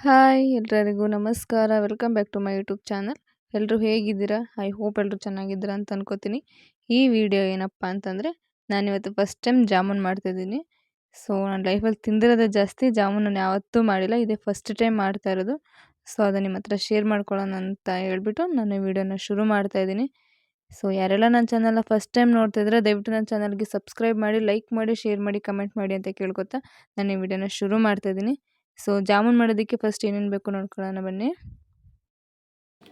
Hi ಎಲ್ಲರಿಗೂ ನಮಸ್ಕಾರ. Welcome back to my YouTube channel. ಎಲ್ಲರೂ ಹೇಗಿದ್ದೀರಾ? ಐ ಹೋಪ್ ಎಲ್ಲರೂ ಚೆನ್ನಾಗಿದ್ದೀರಾ ಅಂತ ಅನ್ಕೋತೀನಿ. ಈ ವಿಡಿಯೋ ಏನಪ್ಪ ಅಂತಂದರೆ, ನಾನಿವತ್ತು ಫಸ್ಟ್ ಟೈಮ್ ಜಾಮೂನ್ ಮಾಡ್ತಾಯಿದ್ದೀನಿ. ಸೊ ನನ್ನ ಲೈಫಲ್ಲಿ ತಿಂದಿರೋದೇ ಜಾಸ್ತಿ, ಜಾಮೂನ್ ನಾನು ಯಾವತ್ತೂ ಮಾಡಿಲ್ಲ, ಇದೇ ಫಸ್ಟ್ ಟೈಮ್ ಮಾಡ್ತಾ ಇರೋದು. ಸೊ ಅದನ್ನು ನಿಮ್ಮ ಹತ್ರ ಶೇರ್ ಮಾಡ್ಕೊಳ್ಳೋಣ ಅಂತ ಹೇಳ್ಬಿಟ್ಟು ನಾನು ಈ ವಿಡಿಯೋನ ಶುರು ಮಾಡ್ತಾಯಿದ್ದೀನಿ. ಸೊ ಯಾರೆಲ್ಲ ನನ್ನ ಚಾನಲ್ನ ಫಸ್ಟ್ ಟೈಮ್ ನೋಡ್ತಿದ್ರೆ ದಯವಿಟ್ಟು ನನ್ನ ಚಾನಲ್ಗೆ ಸಬ್ಸ್ಕ್ರೈಬ್ ಮಾಡಿ, ಲೈಕ್ ಮಾಡಿ, ಶೇರ್ ಮಾಡಿ, ಕಮೆಂಟ್ ಮಾಡಿ ಅಂತ ಕೇಳ್ಕೊತಾ ನಾನು ಈ ವಿಡಿಯೋನ ಶುರು ಮಾಡ್ತಾಯಿದ್ದೀನಿ. ಸೊ ಜಾಮೂನ್ ಮಾಡೋದಕ್ಕೆ ಫಸ್ಟ್ ಏನೇನು ಬೇಕು ನೋಡ್ಕೊಳ್ಳೋಣ ಬನ್ನಿ.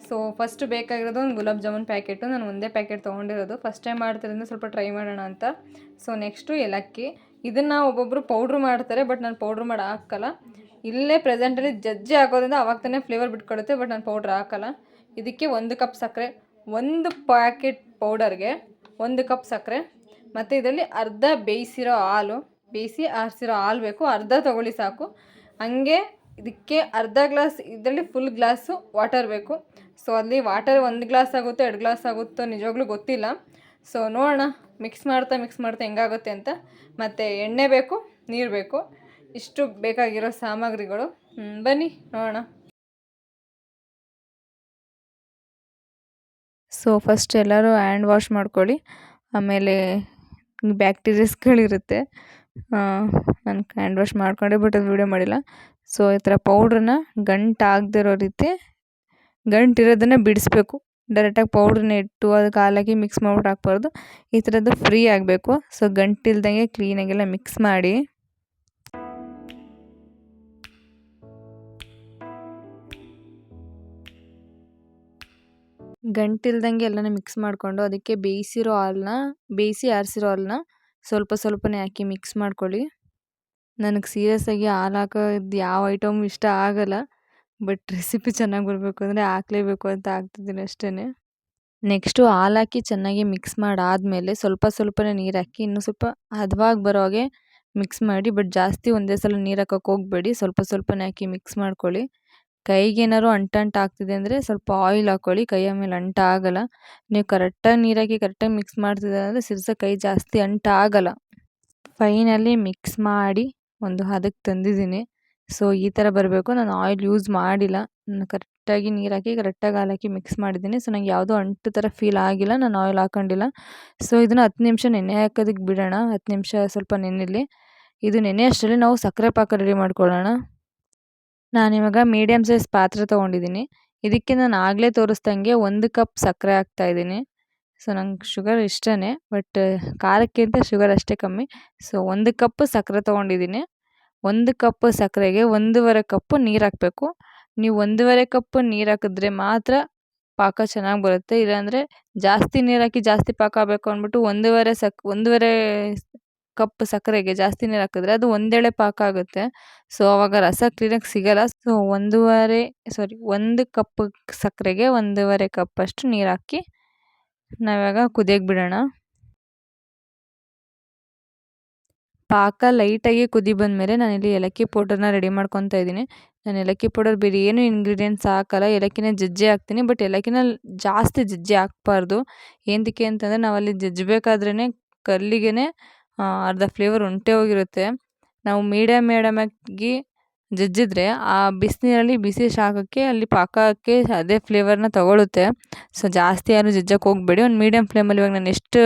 ಸೊ ಫಸ್ಟ್ ಬೇಕಾಗಿರೋದು ಒಂದು ಗುಲಾಬ್ ಜಾಮೂನ್ ಪ್ಯಾಕೆಟು. ನಾನು ಒಂದೇ ಪ್ಯಾಕೆಟ್ ತೊಗೊಂಡಿರೋದು, ಫಸ್ಟ್ ಟೈಮ್ ಮಾಡ್ತಿರೋದ್ರಿಂದ ಸ್ವಲ್ಪ ಟ್ರೈ ಮಾಡೋಣ ಅಂತ. ಸೊ ನೆಕ್ಸ್ಟು ಏಲಕ್ಕಿ. ಇದನ್ನು ಒಬ್ಬೊಬ್ಬರು ಪೌಡ್ರ್ ಮಾಡ್ತಾರೆ, ಬಟ್ ನಾನು ಪೌಡ್ರ್ ಮಾಡಿ ಹಾಕಲ್ಲ. ಇಲ್ಲೇ ಪ್ರೆಸೆಂಟಲ್ಲಿ ಜಜ್ಜಿ ಹಾಕೋದ್ರಿಂದ ಅವಾಗ ತಾನೇ ಫ್ಲೇವರ್ ಬಿಟ್ಕೊಡುತ್ತೆ, ಬಟ್ ನಾನು ಪೌಡ್ರ್ ಹಾಕಲ್ಲ. ಇದಕ್ಕೆ 1 ಕಪ್ ಸಕ್ಕರೆ, 1 ಪ್ಯಾಕೆಟ್ ಪೌಡರ್ಗೆ 1 ಕಪ್ ಸಕ್ಕರೆ, ಮತ್ತು ಇದರಲ್ಲಿ ಅರ್ಧ ಬೇಯಿಸಿರೋ ಹಾಲು, ಬೇಯಿಸಿ ಆರಿಸಿರೋ ಹಾಲು ಬೇಕು, ಅರ್ಧ ತೊಗೊಳ್ಳಿ ಸಾಕು. ಹಂಗೆ ಇದಕ್ಕೆ ಅರ್ಧ ಗ್ಲಾಸ್, ಇದರಲ್ಲಿ ಫುಲ್ ಗ್ಲಾಸು ವಾಟರ್ ಬೇಕು. ಸೊ ಅಲ್ಲಿ ವಾಟರ್ 1 ಗ್ಲಾಸ್ ಆಗುತ್ತೋ 2 ಗ್ಲಾಸ್ ಆಗುತ್ತೋ ನಿಜವಾಗ್ಲೂ ಗೊತ್ತಿಲ್ಲ. ಸೊ ನೋಡೋಣ, ಮಿಕ್ಸ್ ಮಾಡ್ತಾ ಹೆಂಗಾಗುತ್ತೆ ಅಂತ. ಮತ್ತು ಎಣ್ಣೆ ಬೇಕು, ನೀರು ಬೇಕು, ಇಷ್ಟು ಬೇಕಾಗಿರೋ ಸಾಮಗ್ರಿಗಳು. ಬನ್ನಿ ನೋಡೋಣ. ಸೊ ಫಸ್ಟ್ ಎಲ್ಲರೂ ಹ್ಯಾಂಡ್ ವಾಶ್ ಮಾಡ್ಕೊಳ್ಳಿ, ಆಮೇಲೆ ಬ್ಯಾಕ್ಟೀರಿಯಸ್ಗಳಿರುತ್ತೆ. ನಾನು ಹ್ಯಾಂಡ್ ವಾಶ್ ಮಾಡ್ಕೊಂಡೆ, ಬಟ್ ಅದು ವೀಡಿಯೋ ಮಾಡಿಲ್ಲ. ಸೊ ಈ ಥರ ಪೌಡ್ರನ್ನ ಗಂಟಾಗದಿರೋ ರೀತಿ, ಗಂಟಿರೋದನ್ನು ಬಿಡಿಸ್ಬೇಕು. ಡೈರೆಕ್ಟಾಗಿ ಪೌಡ್ರನ್ನ ಇಟ್ಟು ಅದಕ್ಕೆ ಹಾಲಾಕಿ ಮಿಕ್ಸ್ ಮಾಡ್ಬಿಟ್ಟು ಹಾಕ್ಬಾರ್ದು. ಈ ಥರದ್ದು ಫ್ರೀ ಆಗಬೇಕು. ಸೊ ಗಂಟಿಲ್ದಂಗೆ ಕ್ಲೀನಾಗೆಲ್ಲ ಮಿಕ್ಸ್ ಮಾಡಿ, ಗಂಟಿಲ್ದಂಗೆ ಎಲ್ಲನೂ ಮಿಕ್ಸ್ ಮಾಡಿಕೊಂಡು ಅದಕ್ಕೆ ಬೇಯಿಸಿ ಆರಿಸಿರೋ ಹಾಲನ್ನ ಸ್ವಲ್ಪ ಸ್ವಲ್ಪನೇ ಹಾಕಿ ಮಿಕ್ಸ್ ಮಾಡ್ಕೊಳ್ಳಿ. ನನಗೆ ಸೀರಿಯಸ್ಸಾಗಿ ಹಾಲು ಹಾಕೋದು ಯಾವ ಐಟಮ್ ಇಷ್ಟ ಆಗಲ್ಲ, ಬಟ್ ರೆಸಿಪಿ ಚೆನ್ನಾಗಿ ಬರಬೇಕು ಅಂದರೆ ಹಾಕಲೇಬೇಕು ಅಂತ ಹಾಕ್ತಿದ್ದೀನಿ ಅಷ್ಟೇ. ನೆಕ್ಸ್ಟು ಹಾಲು ಹಾಕಿ ಚೆನ್ನಾಗಿ ಮಿಕ್ಸ್ ಮಾಡಾದಮೇಲೆ ಸ್ವಲ್ಪ ಸ್ವಲ್ಪನೇ ನೀರು ಹಾಕಿ ಇನ್ನೂ ಸ್ವಲ್ಪ ಹದವಾಗಿ ಬರೋ ಹಾಗೆ ಮಿಕ್ಸ್ ಮಾಡಿ, ಬಟ್ ಜಾಸ್ತಿ ಒಂದೇ ಸಲ ನೀರು ಹಾಕೋಕೆ ಹೋಗಬೇಡಿ, ಸ್ವಲ್ಪ ಸ್ವಲ್ಪನೇ ಹಾಕಿ ಮಿಕ್ಸ್ ಮಾಡ್ಕೊಳ್ಳಿ. ಕೈಗೇನಾದ್ರು ಅಂಟು ಆಗ್ತಿದೆ ಅಂದರೆ ಸ್ವಲ್ಪ ಆಯಿಲ್ ಹಾಕ್ಕೊಳ್ಳಿ, ಕೈಯ ಮೇಲೆ ಅಂಟಾಗಲ್ಲ. ನೀವು ಕರೆಕ್ಟಾಗಿ ನೀರು ಹಾಕಿ ಕರೆಕ್ಟಾಗಿ ಮಿಕ್ಸ್ ಮಾಡ್ತಿದ್ದಾರೆ ಅಂದರೆ ಸಿರ್ಸ ಕೈ ಜಾಸ್ತಿ ಅಂಟಾಗಲ್ಲ. ಫೈನಲಿ ಮಿಕ್ಸ್ ಮಾಡಿ ಒಂದು ಹದಕ್ಕೆ ತಂದಿದ್ದೀನಿ. ಸೊ ಈ ಥರ ಬರಬೇಕು. ನಾನು ಆಯಿಲ್ ಯೂಸ್ ಮಾಡಿಲ್ಲ, ನಾನು ಕರೆಕ್ಟಾಗಿ ನೀರು ಹಾಕಿ ಕರೆಕ್ಟಾಗಿ ಹಾಲು ಹಾಕಿ ಮಿಕ್ಸ್ ಮಾಡಿದ್ದೀನಿ. ಸೊ ನಂಗೆ ಯಾವುದೋ ಅಂಟು ಥರ ಫೀಲ್ ಆಗಿಲ್ಲ, ನಾನು ಆಯಿಲ್ ಹಾಕೊಂಡಿಲ್ಲ. ಸೊ ಇದನ್ನು 10 ನಿಮಿಷ ನೆನೆ ಹಾಕೋದಕ್ಕೆ ಬಿಡೋಣ. 10 ನಿಮಿಷ ಸ್ವಲ್ಪ ನೆನೆಲಿ. ಇದು ನೆನೆ ಅಷ್ಟರಲ್ಲಿ ನಾವು ಸಕ್ಕರೆ ಪಾಕ ರೆಡಿ ಮಾಡ್ಕೊಳ್ಳೋಣ. ನಾನಿವಾಗ ಮೀಡಿಯಮ್ ಸೈಜ್ ಪಾತ್ರೆ ತೊಗೊಂಡಿದ್ದೀನಿ. ಇದಕ್ಕೆ ನಾನು ಆಗಲೇ ತೋರಿಸ್ದಂಗೆ 1 ಕಪ್ ಸಕ್ಕರೆ ಹಾಕ್ತಾಯಿದ್ದೀನಿ. ಸೊ ನಂಗೆ ಶುಗರ್ ಇಷ್ಟನೇ, ಬಟ್ ಖಾರಕ್ಕಿಂತ ಶುಗರ್ ಅಷ್ಟೇ ಕಮ್ಮಿ. ಸೊ 1 ಕಪ್ ಸಕ್ಕರೆ ತೊಗೊಂಡಿದ್ದೀನಿ. 1 ಕಪ್ ಸಕ್ಕರೆಗೆ 1.5 ಕಪ್ಪು ನೀರು ಹಾಕಬೇಕು. ನೀವು 1.5 ಕಪ್ ನೀರು ಹಾಕಿದ್ರೆ ಮಾತ್ರ ಪಾಕ ಚೆನ್ನಾಗಿ ಬರುತ್ತೆ. ಇಲ್ಲಾಂದರೆ ಜಾಸ್ತಿ ನೀರು ಹಾಕಿ ಜಾಸ್ತಿ ಪಾಕ ಆಗಬೇಕು ಅಂದ್ಬಿಟ್ಟು 1.5 ಕಪ್ ಸಕ್ಕರೆಗೆ ಜಾಸ್ತಿ ನೀರು ಹಾಕಿದ್ರೆ ಅದು ಒಂದೆಳೆ ಪಾಕ ಆಗುತ್ತೆ. ಸೊ ಆವಾಗ ರಸ ಕ್ಲೀನಾಗಿ ಸಿಗಲ್ಲ. ಸೊ 1 ಕಪ್ ಸಕ್ಕರೆಗೆ 1.5 ಕಪ್ ಅಷ್ಟು ನೀರು ಹಾಕಿ ನಾವಿವಾಗ ಕುದಿಯೋಕ್ಕೆ ಬಿಡೋಣ. ಪಾಕ ಲೈಟಾಗಿ ಕುದಿ ಬಂದಮೇಲೆ ನಾನಿಲ್ಲಿ ಏಲಕ್ಕಿ ಪೌಡರ್ನ ರೆಡಿ ಮಾಡ್ಕೊತಾ ಇದ್ದೀನಿ. ನಾನು ಏಲಕ್ಕಿ ಪೌಡರ್ ಬೇರೆ ಏನು ಇಂಗ್ರೀಡಿಯೆಂಟ್ಸ್ ಹಾಕಲ್ಲ, ಏಲಕ್ಕಿನ ಜಜ್ಜಿ ಹಾಕ್ತೀನಿ. ಬಟ್ ಏಲಕ್ಕಿನ ಜಾಸ್ತಿ ಜಜ್ಜಿ ಹಾಕ್ಬಾರ್ದು. ಏನಕ್ಕೆ ಅಂತಂದರೆ ನಾವಲ್ಲಿ ಜಜ್ಜಬೇಕಾದ್ರೇ ಕಲ್ಲಿಗೆ ಅರ್ಧ ಫ್ಲೇವರ್ ಹೊಂಟೇ ಹೋಗಿರುತ್ತೆ. ನಾವು ಮೀಡಿಯಮಾಗಿ ಜಜ್ಜಿದ್ರೆ ಆ ಬಿಸಿನೀರಲ್ಲಿ ಬಿಸಿ ಶಾಖಕ್ಕೆ ಅಲ್ಲಿ ಪಾಕಕ್ಕೆ ಅದೇ ಫ್ಲೇವರ್ನ ತಗೊಳುತ್ತೆ. ಸೊ ಜಾಸ್ತಿ ಯಾರು ಜಜ್ಜಕ್ಕೆ ಹೋಗಬೇಡಿ. ಒಂದು ಮೀಡಿಯಮ್ ಫ್ಲೇಮಲ್ಲಿ ಇವಾಗ ನಾನು ಎಷ್ಟು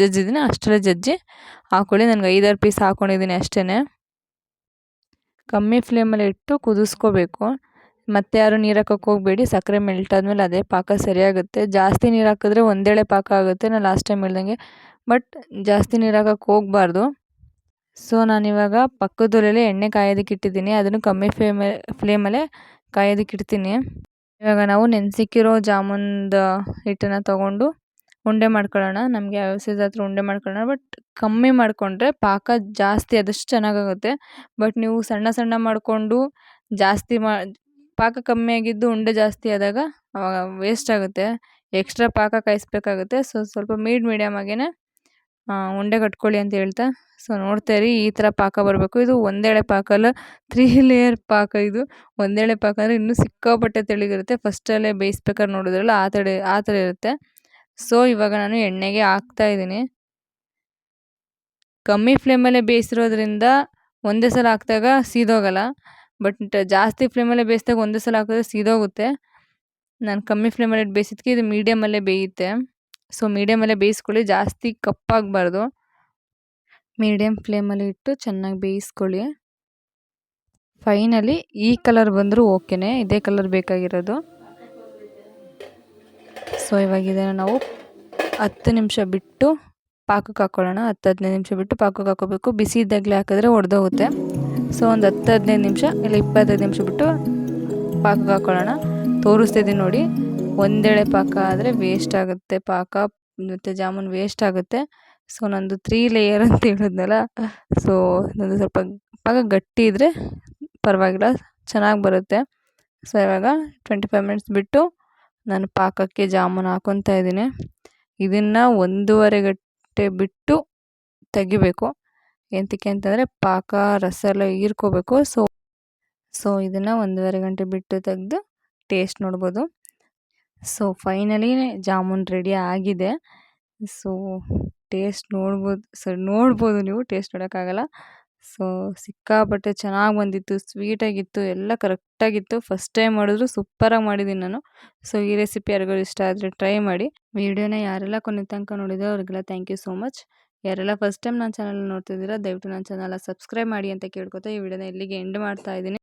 ಜಜ್ಜಿದ್ದೀನಿ ಅಷ್ಟರಲ್ಲೇ ಜಜ್ಜಿ ಹಾಕ್ಕೊಳ್ಳಿ. ನನಗೆ 5-6 ಪೀಸ್ ಹಾಕ್ಕೊಂಡಿದ್ದೀನಿ ಅಷ್ಟೇ. ಕಮ್ಮಿ ಫ್ಲೇಮಲ್ಲಿ ಇಟ್ಟು ಕುದಿಸ್ಕೋಬೇಕು. ಮತ್ತೆ ಯಾರು ನೀರು ಹಾಕೋಕೆ ಹೋಗಬೇಡಿ. ಸಕ್ಕರೆ ಮೆಲ್ಟ್ ಆದಮೇಲೆ ಅದೇ ಪಾಕ ಸರಿಯಾಗುತ್ತೆ. ಜಾಸ್ತಿ ನೀರು ಹಾಕಿದ್ರೆ ಒಂದೇಳೆ ಪಾಕ ಆಗುತ್ತೆ, ನಾನು ಲಾಸ್ಟ್ ಟೈಮ್ ಹೇಳ್ದಂಗೆ. ಬಟ್ ಜಾಸ್ತಿ ನೀರು ಹಾಕೋಕೆ ಹೋಗಬಾರ್ದು. ಸೊ ನಾನಿವಾಗ ಪಕ್ಕದೊಲೆಯಲ್ಲಿ ಎಣ್ಣೆ ಕಾಯೋದಕ್ಕೆ ಇಟ್ಟಿದ್ದೀನಿ. ಅದನ್ನು ಕಮ್ಮಿ ಫ್ಲೇಮಲ್ಲೇ ಕಾಯೋದಕ್ಕೆ ಇಡ್ತೀನಿ. ಇವಾಗ ನಾವು ನೆನೆಸಿಕ್ಕಿರೋ ಜಾಮೂನ್ದು ಹಿಟ್ಟನ್ನು ತೊಗೊಂಡು ಉಂಡೆ ಮಾಡ್ಕೊಳ್ಳೋಣ. ನಮಗೆ ಯಾವ ಸೈಜ್ ಹತ್ರ ಉಂಡೆ ಮಾಡ್ಕೊಳ್ಳೋಣ, ಬಟ್ ಕಮ್ಮಿ ಮಾಡಿಕೊಂಡ್ರೆ ಪಾಕ ಜಾಸ್ತಿ ಆದಷ್ಟು ಚೆನ್ನಾಗಾಗುತ್ತೆ. ಬಟ್ ನೀವು ಸಣ್ಣ ಮಾಡಿಕೊಂಡು ಜಾಸ್ತಿ ಪಾಕ ಕಮ್ಮಿ ಆಗಿದ್ದು ಉಂಡೆ ಜಾಸ್ತಿ ಆದಾಗ ಅವಾಗ ವೇಸ್ಟ್ ಆಗುತ್ತೆ, ಎಕ್ಸ್ಟ್ರಾ ಪಾಕ ಕಾಯಿಸ್ಬೇಕಾಗುತ್ತೆ. ಸೊ ಸ್ವಲ್ಪ ಮೀಡಿಯಮ್ ಆಗೇ ಉಂಡೆ ಕಟ್ಕೊಳ್ಳಿ ಅಂತ ಹೇಳ್ತಾ, ಸೊ ನೋಡ್ತಾ ಇರಿ ಈ ಥರ ಪಾಕ ಬರಬೇಕು. ಇದು ಒಂದೇಳೆ ಪಾಕ ಅಲ್ಲ, 3 ಲೇಯರ್ ಪಾಕ. ಇದು ಒಂದೇಳೆ ಪಾಕ ಅಂದರೆ ಇನ್ನೂ ಸಿಕ್ಕಾಪಟ್ಟೆ ತೆಳ್ಳಗಿರುತ್ತೆ. ಫಸ್ಟಲ್ಲೇ ಬೇಯಿಸ್ಬೇಕಾದ್ರೆ ನೋಡಿದ್ರಲ್ಲ ಆ ಥರ ಇರುತ್ತೆ. ಸೊ ಇವಾಗ ನಾನು ಎಣ್ಣೆಗೆ ಹಾಕ್ತಾಯಿದ್ದೀನಿ. ಕಮ್ಮಿ ಫ್ಲೇಮಲ್ಲೇ ಬೇಯಿಸಿರೋದ್ರಿಂದ ಒಂದೇ ಸಲ ಹಾಕಿದಾಗ ಸೀದೋಗಲ್ಲ. ಬಟ್ ಜಾಸ್ತಿ ಫ್ಲೇಮಲ್ಲೇ ಬೇಯಿಸಿದಾಗ ಒಂದೇ ಸಲ ಹಾಕಿದ್ರೆ ಸೀದೋಗುತ್ತೆ. ನಾನು ಕಮ್ಮಿ ಫ್ಲೇಮಲ್ಲಿ ಇಟ್ಟು ಬೇಯಿಸಿದ್ದಕ್ಕೆ ಇದು ಮೀಡಿಯಮಲ್ಲೇ ಬೇಯುತ್ತೆ. ಸೊ ಮೀಡಿಯಮಲ್ಲೇ ಬೇಯಿಸ್ಕೊಳ್ಳಿ, ಜಾಸ್ತಿ ಕಪ್ಪಾಗಬಾರ್ದು. ಮೀಡಿಯಮ್ ಫ್ಲೇಮಲ್ಲಿ ಇಟ್ಟು ಚೆನ್ನಾಗಿ ಬೇಯಿಸ್ಕೊಳ್ಳಿ. ಫೈನಲಿ ಈ ಕಲರ್ ಬಂದರೂ ಓಕೆನೇ, ಇದೇ ಕಲರ್ ಬೇಕಾಗಿರೋದು. ಸೊ ಇವಾಗ ಇದನ್ನು ನಾವು 10 ನಿಮಿಷ ಬಿಟ್ಟು ಪಾಕಕ್ಕೆ ಹಾಕ್ಕೊಳ್ಳೋಣ. 10-15 ನಿಮಿಷ ಬಿಟ್ಟು ಪಾಕಕ್ಕೆ ಹಾಕೋಬೇಕು. ಬಿಸಿ ಇದ್ದಾಗಲೇ ಹಾಕಿದ್ರೆ ಒಡೆದೋಗುತ್ತೆ. ಸೊ ಒಂದು 10-15 ನಿಮಿಷ ಇಲ್ಲ 25 ನಿಮಿಷ ಬಿಟ್ಟು ಪಾಕಕ್ಕೆ ಹಾಕ್ಕೊಳ್ಳೋಣ. ತೋರಿಸ್ತಿದ್ದೀನಿ ನೋಡಿ, ಒಂದೆಳೆ ಪಾಕ ಆದರೆ ವೇಸ್ಟ್ ಆಗುತ್ತೆ, ಪಾಕ ಮತ್ತು ಜಾಮೂನ್ ವೇಸ್ಟ್ ಆಗುತ್ತೆ. ಸೊ ನಂದು 3 ಲೇಯರ್ ಅಂತ ಹೇಳಿದ್ನಲ್ಲ, ಸೊ ನಂದು ಸ್ವಲ್ಪ ಪಾಕ ಗಟ್ಟಿ ಇದ್ದರೆ ಪರವಾಗಿಲ್ಲ, ಚೆನ್ನಾಗಿ ಬರುತ್ತೆ. ಸೊ ಇವಾಗ 25 ಮಿನಿಟ್ಸ್ ಬಿಟ್ಟು ನಾನು ಪಾಕಕ್ಕೆ ಜಾಮೂನ್ ಹಾಕ್ಕೊತಾ ಇದ್ದೀನಿ. ಇದನ್ನು 1.5 ಗಂಟೆ ಬಿಟ್ಟು ತೆಗಿಬೇಕು. ಎಂತಕ್ಕೆ ಅಂತಂದರೆ ಪಾಕ ರಸ ಎಲ್ಲ ಹೀರ್ಕೋಬೇಕು. ಸೊ ಇದನ್ನು 1.5 ಗಂಟೆ ಬಿಟ್ಟು ತೆಗೆದು ಟೇಸ್ಟ್ ನೋಡ್ಬೋದು. ಸೊ ಫೈನಲಿ ಜಾಮೂನ್ ರೆಡಿ ಆಗಿದೆ. ಸೊ ಟೇಸ್ಟ್ ನೋಡ್ಬೋದು ನೀವು, ಟೇಸ್ಟ್ ನೋಡೋಕ್ಕಾಗಲ್ಲ. ಸೊ ಸಿಕ್ಕಾಪಟ್ಟೆ ಚೆನ್ನಾಗಿ ಬಂದಿತ್ತು, ಸ್ವೀಟಾಗಿತ್ತು, ಎಲ್ಲ ಕರೆಕ್ಟಾಗಿತ್ತು. ಫಸ್ಟ್ ಟೈಮ್ ಮಾಡಿದ್ರು ಸೂಪರಾಗಿ ಮಾಡಿದ್ದೀನಿ ನಾನು. ಸೊ ಈ ರೆಸಿಪಿ ಯಾರಿಗಾದ್ರು ಇಷ್ಟ ಆದರೆ ಟ್ರೈ ಮಾಡಿ. ವಿಡಿಯೋನ ಯಾರೆಲ್ಲ ಕೊನೆ ತನಕ ನೋಡಿದ್ರೆ ಅವ್ರಿಗೆಲ್ಲ ಥ್ಯಾಂಕ್ ಯು ಸೋ ಮಚ್. ಯಾರೆಲ್ಲ ಫಸ್ಟ್ ಟೈಮ್ ನನ್ನ ಚಾನಲ್ ನೋಡ್ತಿದ್ದೀರಾ ದಯವಿಟ್ಟು ನನ್ನ ಚಾನಲ್ ಸಬ್ಸ್ಕ್ರೈಬ್ ಮಾಡಿ ಅಂತ ಕೇಳ್ಕೊತಾ ಈ ವಿಡಿಯೋನ ಇಲ್ಲಿಗೆ ಎಂಡ್ ಮಾಡ್ತಾ ಇದ್ದೀನಿ.